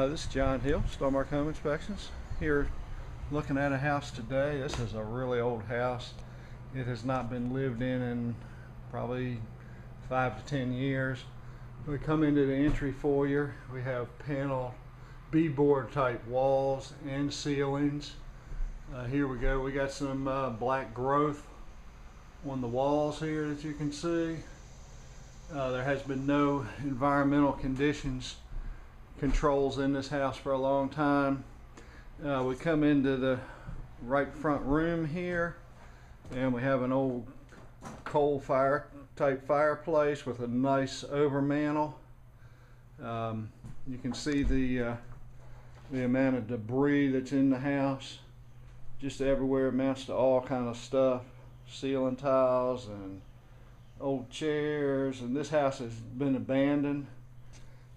This is John Hill, Starmark Home Inspections. Here looking at a house today. This is a really old house. It has not been lived in probably 5 to 10 years. We come into the entry foyer. We have panel beadboard type walls and ceilings. Here we go. We got some black growth on the walls here that you can see. There has been no environmental controls in this house for a long time. We come into the right front room here, and we have an old coal fire type fireplace with a nice overmantel. You can see the amount of debris that's in the house. Just everywhere, amounts to all kind of stuff, ceiling tiles and old chairs, and this house has been abandoned.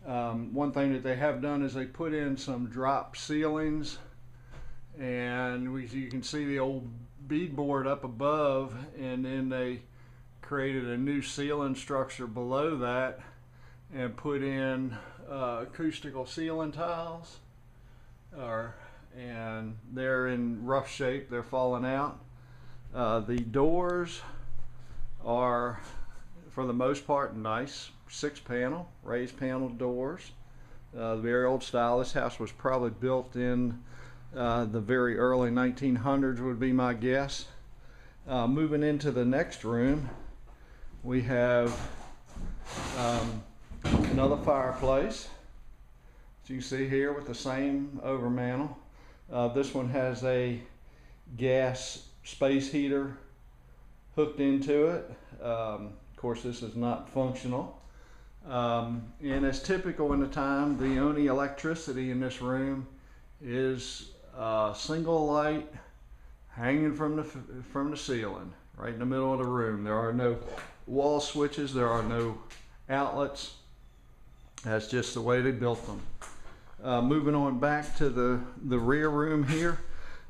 One thing that they have done is they put in some drop ceilings, and you can see the old beadboard up above, and then they created a new ceiling structure below that and put in acoustical ceiling tiles, and they're in rough shape. They're falling out. The doors are, for the most part, nice 6-panel raised panel doors. Very old style. This house was probably built in the very early 1900s would be my guess. Moving into the next room, we have another fireplace, as you can see here, with the same overmantel. This one has a gas space heater hooked into it. Of course, this is not functional. And as typical in the time, the only electricity in this room is a single light hanging from the ceiling right in the middle of the room. There are no wall switches, there are no outlets. That's just the way they built them. Moving on back to the rear room here.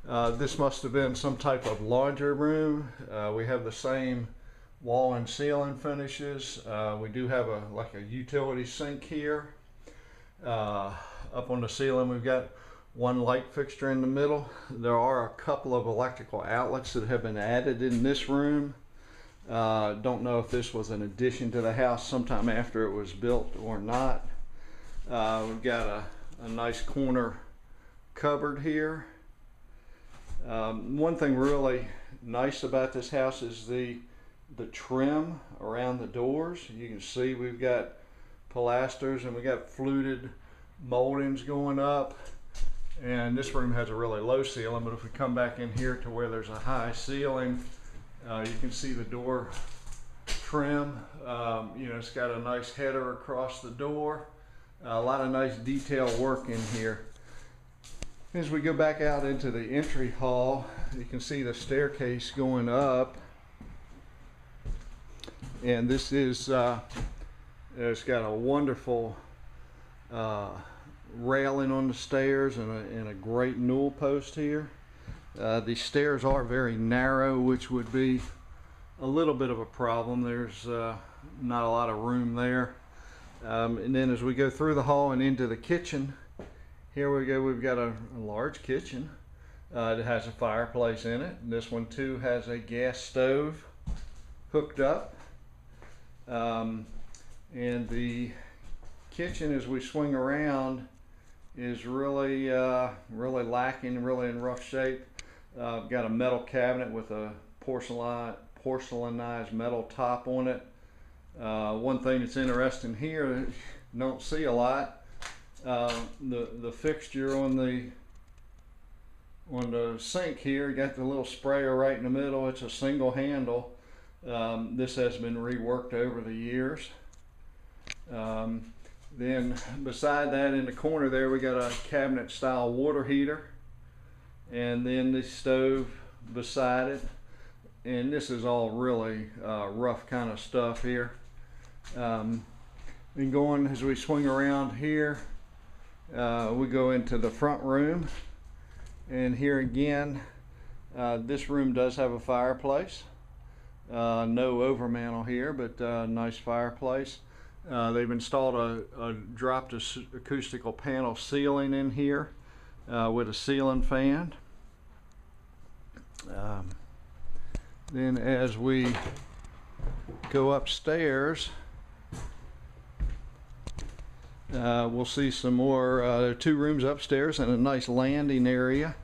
This must have been some type of laundry room. We have the same wall and ceiling finishes. We do have like a utility sink here. Up on the ceiling, we've got one light fixture in the middle. There are a couple of electrical outlets that have been added in this room. Don't know if this was an addition to the house sometime after it was built or not. We've got a nice corner cupboard here. One thing really nice about this house is the trim around the doors. You can see we've got pilasters and we got fluted moldings going up, and this room has a really low ceiling, but if we come back in here to where there's a high ceiling, you can see the door trim. You know, it's got a nice header across the door. A lot of nice detail work in here. As we go back out into the entry hall, you can see the staircase going up, and this is it's got a wonderful railing on the stairs and a great newel post here. The stairs are very narrow, which would be a little bit of a problem. There's not a lot of room there. And then as we go through the hall and into the kitchen, here we go. We've got a large kitchen. It has a fireplace in it. This one too has a gas stove hooked up. And the kitchen, as we swing around, is really really lacking, really in rough shape. Got a metal cabinet with a porcelainized metal top on it. One thing that's interesting here that you don't see a lot, the fixture on the sink here, you got the little sprayer right in the middle. It's a single handle. This has been reworked over the years. Then beside that, in the corner there, we got a cabinet style water heater, and then the stove beside it. And this is all really rough kind of stuff here. Then going, as we swing around here, we go into the front room, and here again, this room does have a fireplace. No overmantel here, but nice fireplace. They've installed a dropped acoustical panel ceiling in here with a ceiling fan. Then as we go upstairs, we'll see some more. There are 2 rooms upstairs and a nice landing area.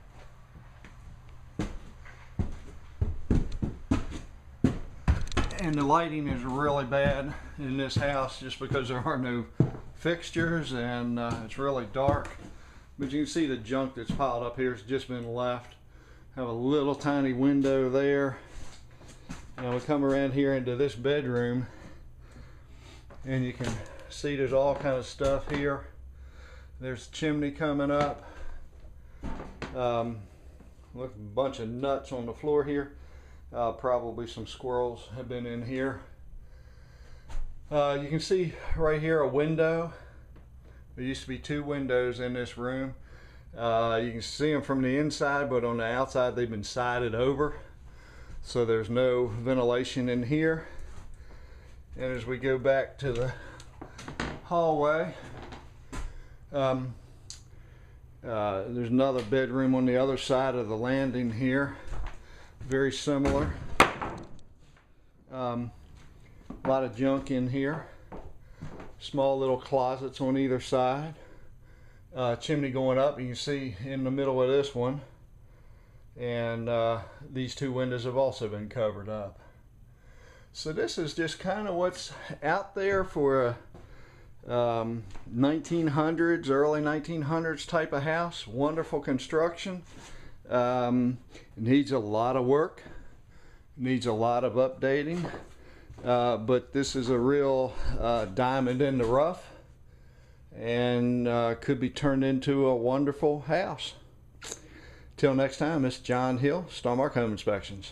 And the lighting is really bad in this house just because there are no fixtures, and it's really dark. But you can see the junk that's piled up here has just been left. Have a little tiny window there. Now we come around here into this bedroom, and you can see there's all kind of stuff here. There's a chimney coming up. Look, a bunch of nuts on the floor here. Probably some squirrels have been in here. You can see right here a window. There used to be 2 windows in this room. You can see them from the inside, but on the outside they've been sided over, so there's no ventilation in here. And as we go back to the hallway, there's another bedroom on the other side of the landing here, very similar. A lot of junk in here, small little closets on either side. Chimney going up, you can see in the middle of this one, and these 2 windows have also been covered up. So this is just kind of what's out there for a 1900s, early 1900s type of house. Wonderful construction. Needs a lot of work, needs a lot of updating, but this is a real diamond in the rough, and could be turned into a wonderful house. Till next time, it's John Hill, Starmark Home Inspections.